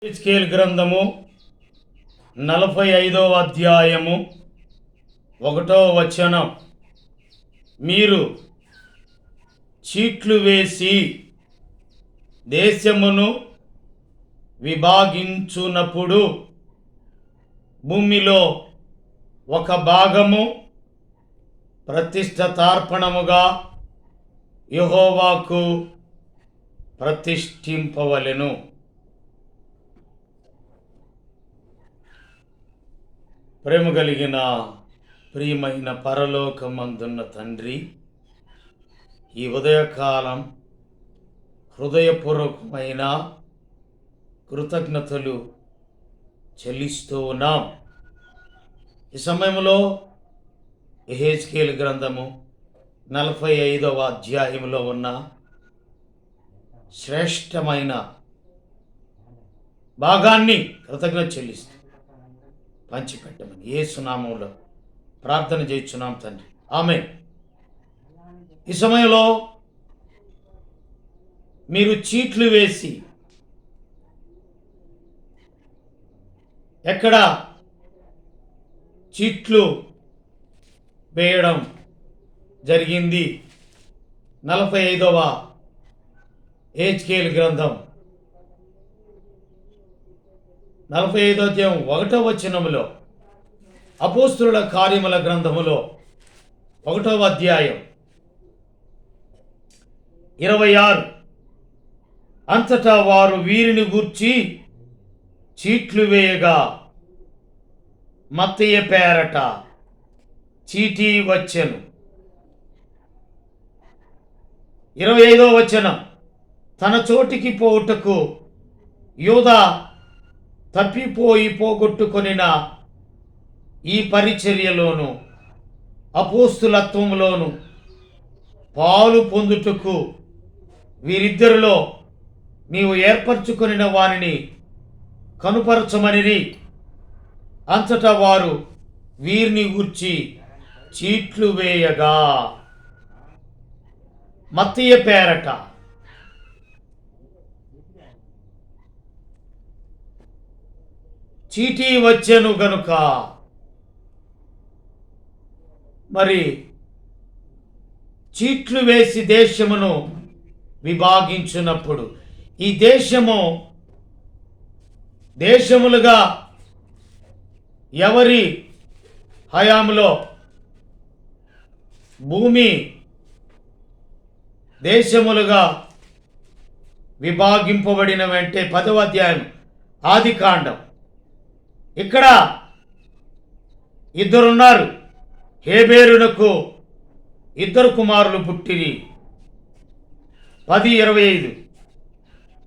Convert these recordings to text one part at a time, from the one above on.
ఎహెజ్కేలు గ్రంథము 45వ అధ్యాయము 1వ వచనం. మీరు చీట్లు వేసి దేశమును విభాగించునప్పుడు భూమిలో ఒక భాగము ప్రతిష్ఠితార్పణముగా యెహోవాకు ప్రతిష్ఠింపవలెను. ప్రేమ కలిగిన ప్రియమైన పరలోకమందున్న తండ్రి, ఈ ఉదయకాలం హృదయపూర్వకమైన కృతజ్ఞతలు చెల్లిస్తూ ఉన్నాం. ఈ సమయంలో ఎహెజ్కేలు గ్రంథము 45వ అధ్యాయంలో ఉన్న శ్రేష్టమైన భాగాన్ని కృతజ్ఞత చెల్లిస్తూ పంచిపెట్టమని యేసు నామములో ప్రార్థన చేయుచున్నాం తండ్రి, ఆమేన్. ఈ సమయంలో మీరు చీట్లు వేసి, ఎక్కడ చీట్లు వేయడం జరిగింది? 45వ ఎహెజ్కేలు గ్రంథం 45వ అధ్యాయం 1వ వచనములో, అపోస్తలుల కార్యముల గ్రంథములో 1వ అధ్యాయం 26. అంతటా వారు వీరిని గూర్చి చీట్లు వేయగా మత్తయి పేరట చీటీ వచ్చెను. 25వ వచనం. తన చోటికి పోవుటకు యూదా తప్పిపోయి పోగొట్టుకొనిన ఈ పరిచర్యలోను అపోస్తులత్వములోను పాలు పొందుటకు వీరిద్దరిలో నీవు ఏర్పరచుకొనిన వారిని కనుపరచమనిరి. అంతటా వారు వీరిని గూర్చి చీట్లు వేయగా మత్తయి పేరట చీటీ వచ్చెను గనుక, మరి చీట్లు వేసి దేశమును విభాగించినప్పుడు ఈ దేశములుగా ఎవరి హయాంలో భూమి దేశములుగా విభాగింపబడిన వెంటే 10వ అధ్యాయం ఆదికాండం. ఇక్కడ ఇద్దరున్నారు. హేబెరునకు 2 కుమారులు పుట్టిరి. 10:25.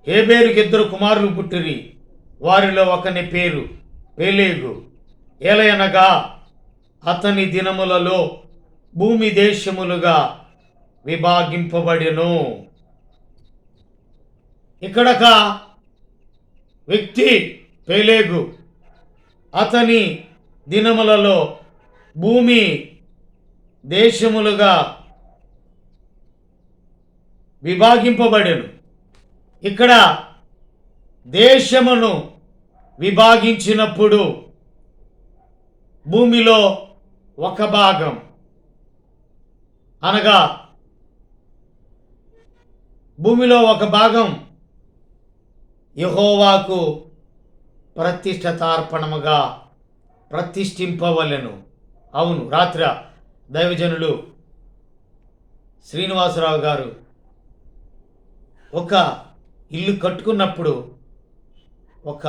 హేబెరుకి 2 కుమారులు పుట్టిరి. వారిలో ఒకని పేరు పెలేగు. ఏలయనగా అతని దినములలో భూమి దేశములుగా విభాగింపబడెను. ఇక్కడొక వ్యక్తి పెలేగు. అతని దినములలో భూమి దేశములుగా విభాగింపబడెను. ఇక్కడ దేశమును విభాగించినప్పుడు భూమిలో ఒక భాగం, అనగా భూమిలో ఒక భాగం యెహోవాకు ప్రతిష్ఠితార్పణముగా ప్రతిష్ఠింపవలెను. అవును, రాత్రి దైవజనులు శ్రీనివాసరావు గారు ఒక ఇల్లు కట్టుకున్నప్పుడు ఒక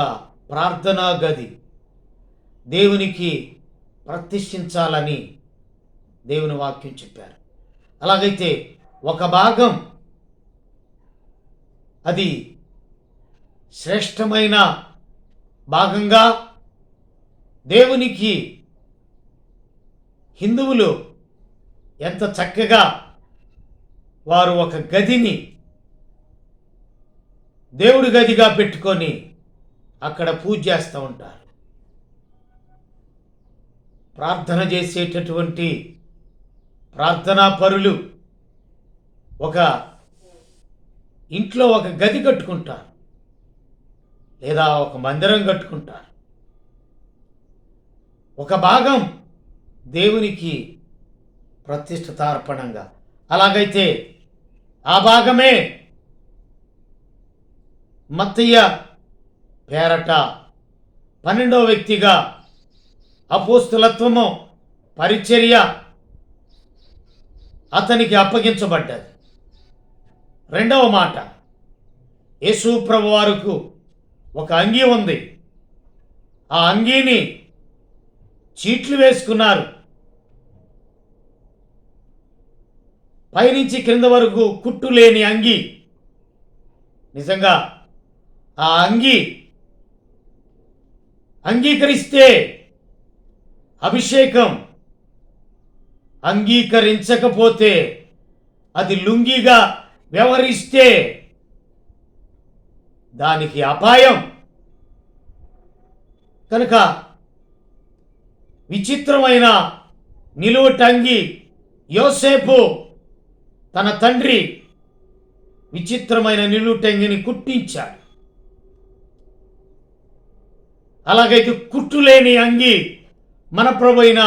ప్రార్థనా గది దేవునికి ప్రతిష్ఠించాలని దేవుని వాక్యం చెప్పారు. అలాగైతే ఒక భాగం అది శ్రేష్టమైన భాగంగా దేవునికి హిందువులు ఎంత చక్కగా వారు ఒక గదిని దేవుడి గదిగా పెట్టుకొని అక్కడ పూజ చేస్తూ ఉంటారు. ప్రార్థన చేసేటటువంటి ప్రార్థనా పరులు ఒక ఇంట్లో ఒక గది కట్టుకుంటారు. లేదా ఒక మందిరం కట్టుకుంటారు. ఒక భాగం దేవునికి ప్రతిష్ఠితార్పణంగా. అలాగైతే ఆ భాగమే మత్తయ్య పేరట 12వ వ్యక్తిగా అపోస్తులత్వము పరిచర్య అతనికి అప్పగించబడ్డది. రెండవ మాట, యేసు ప్రభువారికి ఒక అంగీ ఉంది. ఆ అంగీని చీట్లు వేసుకున్నారు. పైనుంచి క్రింద వరకు కుట్టు లేని అంగీ. నిజంగా ఆ అంగీ అంగీకరిస్తే అభిషేకం, అంగీకరించకపోతే అది లుంగిగా వ్యవహరిస్తే దానికి అపాయం. కనుక విచిత్రమైన నిలువటంగి యోసేపు తన తండ్రి విచిత్రమైన నిలువటంగిని కుట్టించాడు. అలాగైతే కుట్టులేని అంగి మన ప్రభువైన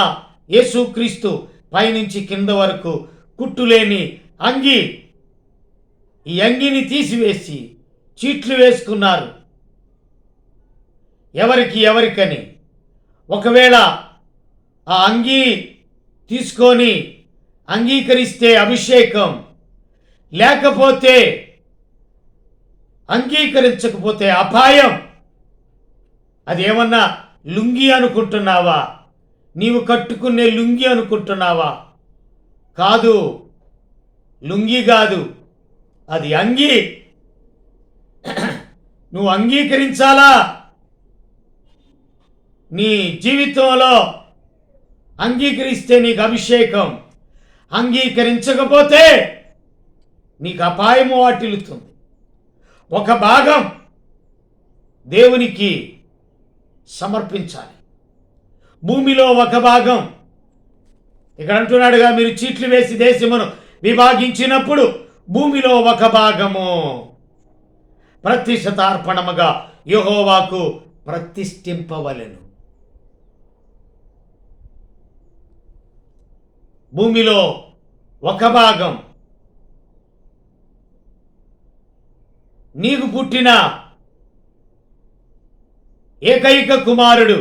యేసుక్రీస్తు పైనుంచి కింద వరకు కుట్టులేని అంగి. ఈ అంగిని తీసివేసి చీట్లు వేసుకున్నారు. ఎవరికని. ఒకవేళ ఆ అంగీ తీసుకొని అంగీకరిస్తే అభిషేకం, లేకపోతే అంగీకరించకపోతే అపాయం. అదేమన్నా లుంగి అనుకుంటున్నావా? నీవు కట్టుకునే లుంగి అనుకుంటున్నావా? కాదు, లుంగి కాదు, అది అంగీ. నువ్వు అంగీకరించాలా? నీ జీవితంలో అంగీకరిస్తే నీకు అభిషేకం, అంగీకరించకపోతే నీకు అపాయము వాటిల్లుతుంది. ఒక భాగం దేవునికి సమర్పించాలి. భూమిలో ఒక భాగం. ఇక్కడ అంటున్నాడుగా, మీరు చీట్లు వేసి దేశమును విభాగించినప్పుడు భూమిలో ఒక భాగము ప్రతిష్ఠితార్పణముగా యెహోవాకు ప్రతిష్ఠింపవలెను. భూమిలో ఒక భాగం నీకు పుట్టిన ఏకైక కుమారుడు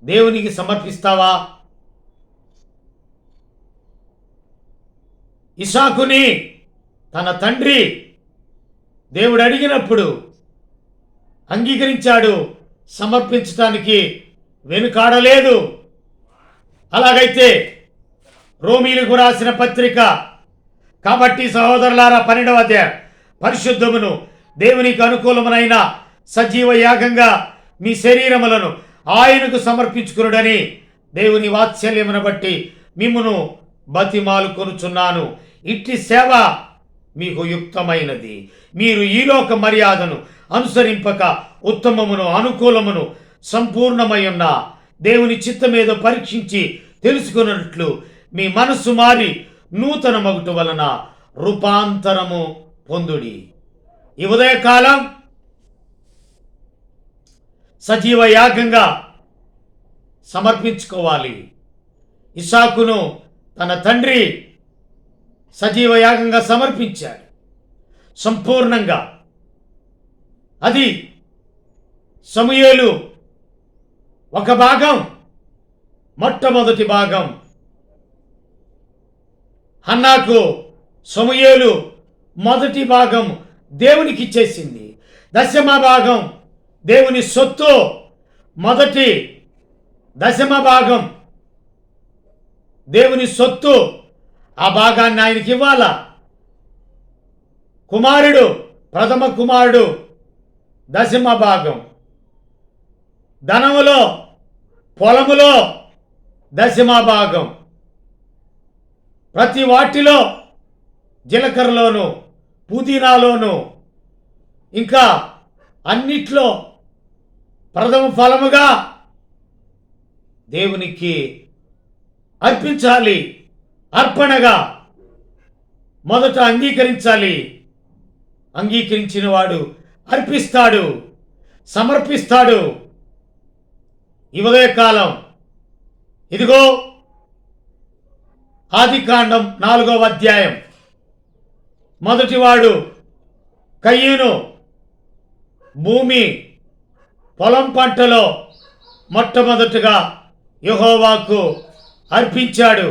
దేవునికి సమర్పిస్తావా? ఇసాకుని తన తండ్రి దేవుడు అడిగినప్పుడు అంగీకరించాడు, సమర్పించడానికి వెనుకాడలేదు. అలాగైతే రోమీలకు రాసిన పత్రిక, కాబట్టి సహోదరులారా 12వ అధ్యాయం, పరిశుద్ధమును దేవునికి అనుకూలమునైన సజీవ యాగంగా మీ శరీరములను ఆయనకు సమర్పించుకునుడని దేవుని వాత్సల్యమును బట్టి మిమ్మును బతిమాలుకొనుచున్నాను. ఇట్టి సేవ మీకు యుక్తమైనది. మీరు ఈలోక మర్యాదను అనుసరింపక ఉత్తమమును అనుకూలమును సంపూర్ణమై ఉన్న దేవుని చిత్తమేదో పరీక్షించి తెలుసుకున్నట్లు మీ మనస్సు మారి నూతన మగుట వలన రూపాంతరము పొందుడి. ఈ ఉదయకాలం సజీవ యాగంగా సమర్పించుకోవాలి. ఇస్సాకును తన తండ్రి సజీవ యాగంగా సమర్పించాడు సంపూర్ణంగా. అది సమూయేలు ఒక భాగం, మొట్టమొదటి భాగం. హన్నాకు సమూయేలు మొదటి భాగం దేవునికి ఇచ్చేసింది. దశమ భాగం దేవుని సొత్తు. మొదటి దశమ భాగం దేవుని సొత్తు. ఆ భాగాన్ని ఆయనకి ఇవ్వాలా. కుమారుడు, ప్రథమ కుమారుడు దశమ భాగం. ధనములో, పొలములో దశమ భాగం. ప్రతి వాటిలో, జీలకర్రలోను, పుదీనాలోను, ఇంకా అన్నిట్లో ప్రథమ ఫలముగా దేవునికి అర్పించాలి. అర్పణగా మొదట అంగీకరించాలి. అంగీకరించిన వాడు అర్పిస్తాడు, సమర్పిస్తాడు. ఈ ఉదయకాలం ఇదిగో ఆదికాండం 4వ అధ్యాయం మొదటివాడు కయ్యను భూమి పొలం పంటలో మొట్టమొదటగా యెహోవాకు అర్పించాడు.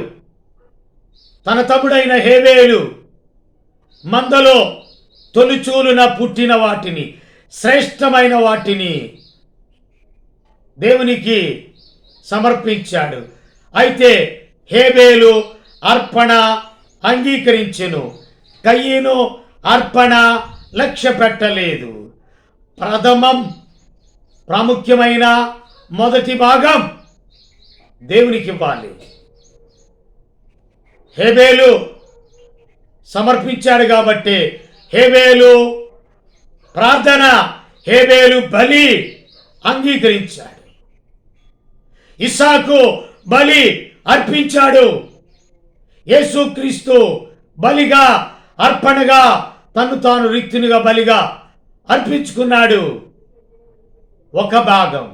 తన తమ్ముడైన హేబేలు మందలో తొలిచూలున పుట్టిన వాటిని, శ్రేష్టమైన వాటిని దేవునికి సమర్పించాడు. అయితే హేబేలు అర్పణ అంగీకరించెను, కయ్యను అర్పణ లక్ష్య పెట్టలేదు. ప్రాముఖ్యమైన మొదటి భాగం దేవునికి ఇవ్వాలి. హేబేలు సమర్పించాడు కాబట్టి హేబేలు ప్రార్థన, హేబేలు బలి అంగీకరించాడు. ఇస్సాకు బలి అర్పించాడు. యేసుక్రీస్తు బలిగా, అర్పణగా తను తాను రిక్తునిగా బలిగా అర్పించుకున్నాడు. ఒక భాగం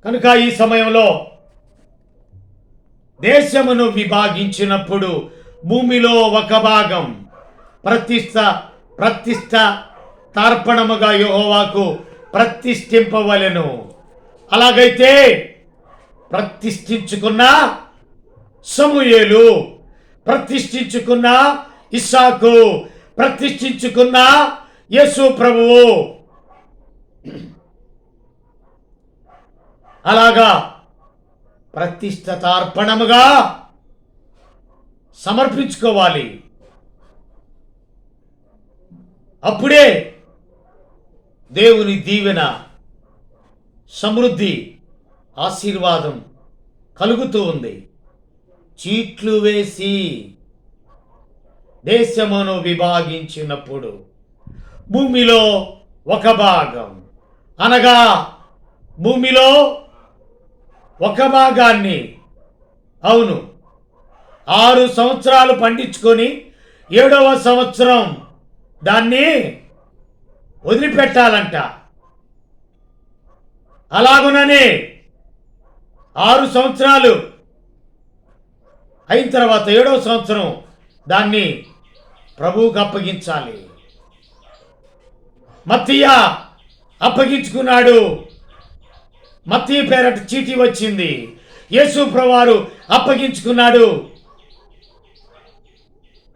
కనుక ఈ సమయంలో దేశమును విభాగించినప్పుడు భూమిలో ఒక భాగం ప్రతిష్ట తర్పణముగా యెహోవాకు ప్రతిష్ఠింపవలెను. అలాగైతే ప్రతిష్ఠించుకున్న సమూయేలు, ప్రతిష్ఠించుకున్న ఇస్సాకు, ప్రతిష్ఠించుకున్న యేసు ప్రభువు అలాగా ప్రతిష్ఠితార్పణముగా సమర్పించుకోవాలి. అప్పుడే దేవుని దీవెన, సమృద్ధి, ఆశీర్వాదం కలుగుతూ ఉంది. చీట్లు వేసి దేశమును విభాగించినప్పుడు భూమిలో ఒక భాగం, అనగా భూమిలో ఒక భాగాన్ని, అవును, 6 సంవత్సరాలు పండించుకొని 7వ సంవత్సరం దాన్ని వదిలిపెట్టాలంట. అలాగుననే 6 సంవత్సరాలు అయిన తర్వాత 7వ సంవత్సరం దాన్ని ప్రభువుకు అప్పగించాలి. మత్తీయ అప్పగించుకున్నాడు. మత్తీయ పేరట చీటీ వచ్చింది. యేసు ప్రభువారు అప్పగించుకున్నాడు.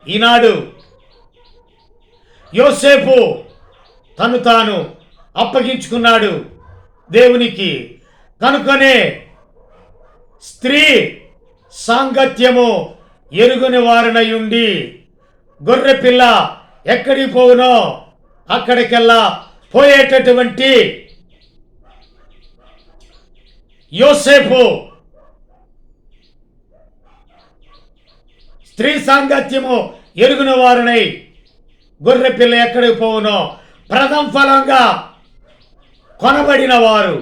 ఈనాడు యోసేపు తను తాను అప్పగించుకున్నాడు దేవునికి. కనుకనే స్త్రీ సాంగత్యము ఎరుగని వారినై ఉండి గొర్రె పిల్ల ఎక్కడికి పోవునో అక్కడికెల్లా పోయేటటువంటి యోసేపు స్త్రీ సాంగత్యము ఎరుగున వారినై గొర్రె పిల్ల ఎక్కడికి పోవునో ప్రథమ ఫలంగా కొనబడిన వారు.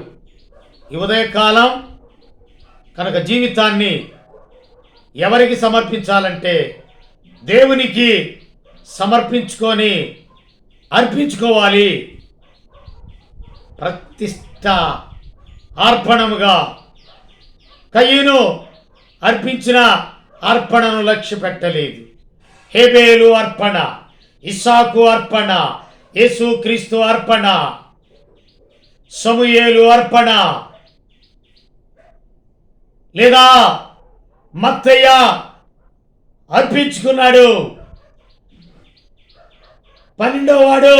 ఈ ఉదయకాలం కనుక జీవితాన్ని ఎవరికి సమర్పించాలంటే దేవునికి సమర్పించుకొని అర్పించుకోవాలి. ప్రతిష్ట అర్పణముగా కయ్యను అర్పించిన అర్పణను లక్ష్య పెట్టలేదు. హేబేలు అర్పణ, ఇస్సాకు అర్పణ, యేసుక్రీస్తు అర్పణ, సమూయేలు అర్పణ, లేదా మత్తయ్య అర్పించుకున్నాడు. 12వ వాడు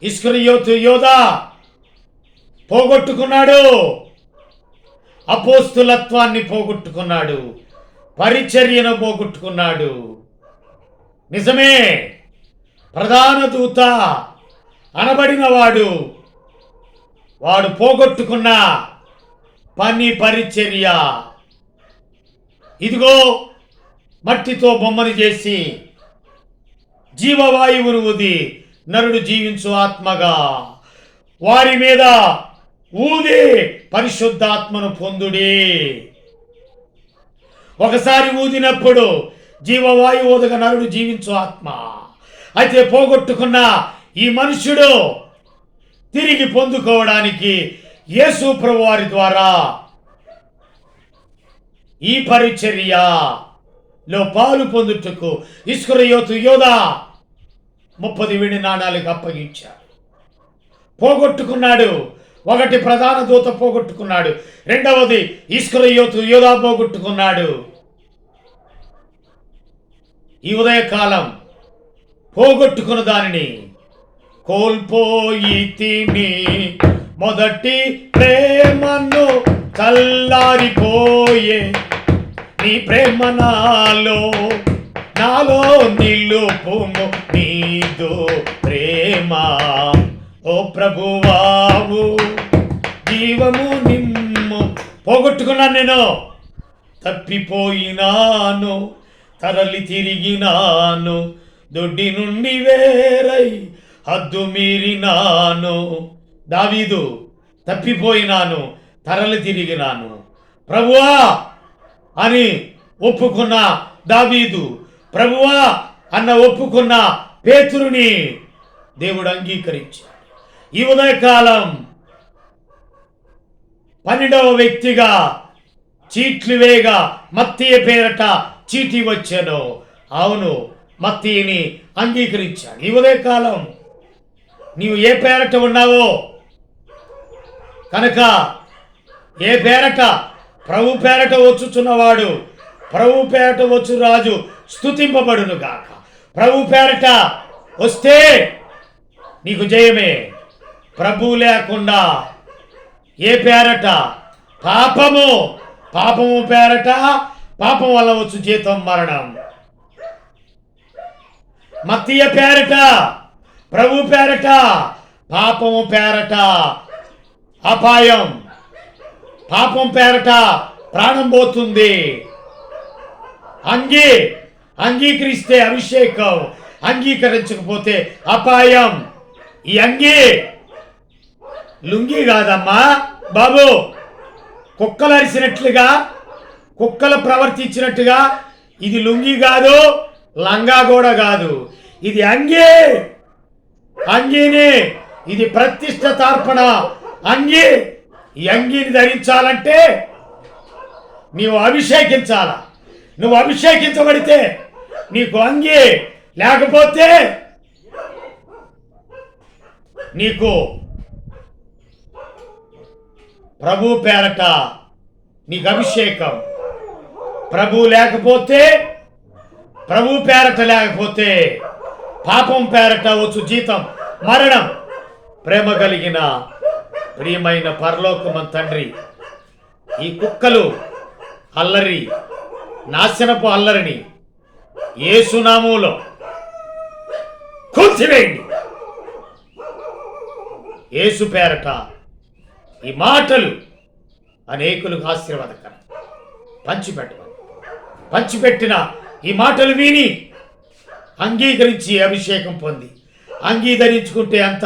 ఇస్కరియోతు యోధా పోగొట్టుకున్నాడు. అపోస్తులత్వాన్ని పోగొట్టుకున్నాడు. పరిచర్యను పోగొట్టుకున్నాడు. నిజమే, ప్రధాన దూత అనబడిన వాడు పోగొట్టుకున్న పని, పరిచర్య. ఇదిగో మట్టితో బొమ్మను చేసి జీవవాయువును ఊది నరుడు జీవించు ఆత్మగా వారి మీద ఊది పరిశుద్ధాత్మను పొందుడి. ఒకసారి ఊదినప్పుడు జీవవాయు ఊదగ నరుడు జీవించు ఆత్మ. అయితే పోగొట్టుకున్న ఈ మనుష్యుడు తిరిగి పొందుకోవడానికి యేసు ప్రభు వారి ద్వారా ఈ పరిచర్యలో పాలు పొందుటకు ఇస్కరియోతు యోధా 30 వెండి నాణాలకు అప్పగించాడు. పోగొట్టుకున్నాడు. ఒకటి ప్రధాన దూత పోగొట్టుకున్నాడు, రెండవది ఇస్కరియోతు యోధా పోగొట్టుకున్నాడు. ఈ ఉదయకాలం పోగొట్టుకున్న దానిని కోల్పోయి తిని మొదటి ప్రేమను చల్లారిపోయే నీ ప్రేమ నాలో నిలుపుము నీదు ప్రేమ ఓ ప్రభువావు జీవము నిమ్ము. పోగొట్టుకున్నాను, నేను తప్పిపోయినాను, తరలి తిరిగినాను, దొడ్డి నుండి వేరై హద్దు మీరినాను. దావీదు తప్పిపోయినాను, తరలి తిరిగినాను, ప్రభువా అని ఒప్పుకున్న దావీదు, ప్రభువా అన్న ఒప్పుకున్న పేతురుని దేవుడు అంగీకరించాడు. ఈ ఉదయకాలం 12వ వ్యక్తిగా చీట్లు వేగా మత్తీయ పేరట చీటి వచ్చాను. అవును, మత్తీని అంగీకరించాడు. ఈ ఉదయకాలం నీవు ఏ పేరట ఉన్నావో కనుక ఏ పేరట ప్రభు పేరట వచ్చుచున్నవాడు, ప్రభు పేరట వచ్చు రాజు స్తుతింపబడును గాక. ప్రభు పేరట వస్తే నీకు జయమే. ప్రభు లేకుండా ఏ పేరట పాపము పేరట పాపం వల్ల వచ్చు జీతం మరణం. మత్తీయ పేరట ప్రభు పేరట పాపము పేరట అపాయం, పాపం పేరట ప్రాణం పోతుంది. అంగీకరిస్తే అభిషేకం, అంగీకరించకపోతే అపాయం. ఈ లుంగి కాదమ్మా బాబు, కుక్కలు అరిసినట్లుగా, కుక్కలు ప్రవర్తించినట్టుగా ఇది లుంగి కాదు, లంగా కూడా కాదు, ఇది అంగీని, ఇది ప్రతిష్ఠార్పణ అంగీ. ఈ అంగీని ధరించాలంటే నీవు అభిషేకించాల. నువ్వు అభిషేకించబడితే నీకు అంగీ, లేకపోతే నీకు ప్రభు పేరట నీకు అభిషేకం. ప్రభు పేరట లేకపోతే పాపం పేరట వచ్చు జీతం మరణం. ప్రేమ కలిగిన ప్రియమైన పరలోకమ తండ్రి, ఈ కుక్కలు అల్లరి, నాశనపు అల్లరిని యేసునామములో కూల్చివేయండి. యేసు పేరట ఈ మాటలు అనేకులకు ఆశీర్వాదకరం. పంచిపెట్టిన ఈ మాటలు విని అంగీకరించి అభిషేకం పొంది అంగీకరించుకుంటే అంత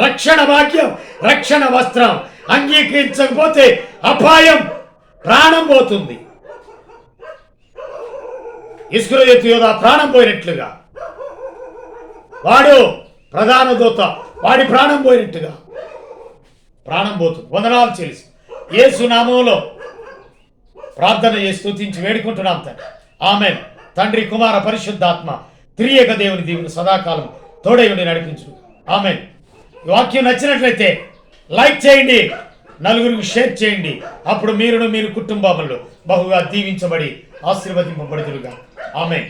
రక్షణ భాగ్యం, రక్షణ వస్త్రం. అంగీకరించకపోతే అపాయం, ప్రాణం పోతుంది. ఇస్కరియోతు యోధా ప్రాణం పోయినట్లుగా, వాడు ప్రధాన దూత, వాడి ప్రాణం పోయినట్టుగా ప్రాణం పోతుంది. వందనాలు చెల్లి యేసు నామములో ప్రార్థన చేసి స్తుతించి వేడుకుంటున్నాం తండ్రి. ఆమేన్. తండ్రి, కుమార, పరిశుద్ధాత్మ త్రియేక దేవుని దీవుని సదాకాలం తోడై ఉండి నడిపించు. ఆమేన్. ఈ వాక్యం నచ్చినట్లయితే లైక్ చేయండి, నలుగురికి షేర్ చేయండి. అప్పుడు మీరు కుటుంబంలో బహుగా దీవించబడి ఆశీర్వదింపబడుదురుగా. ఆమేన్.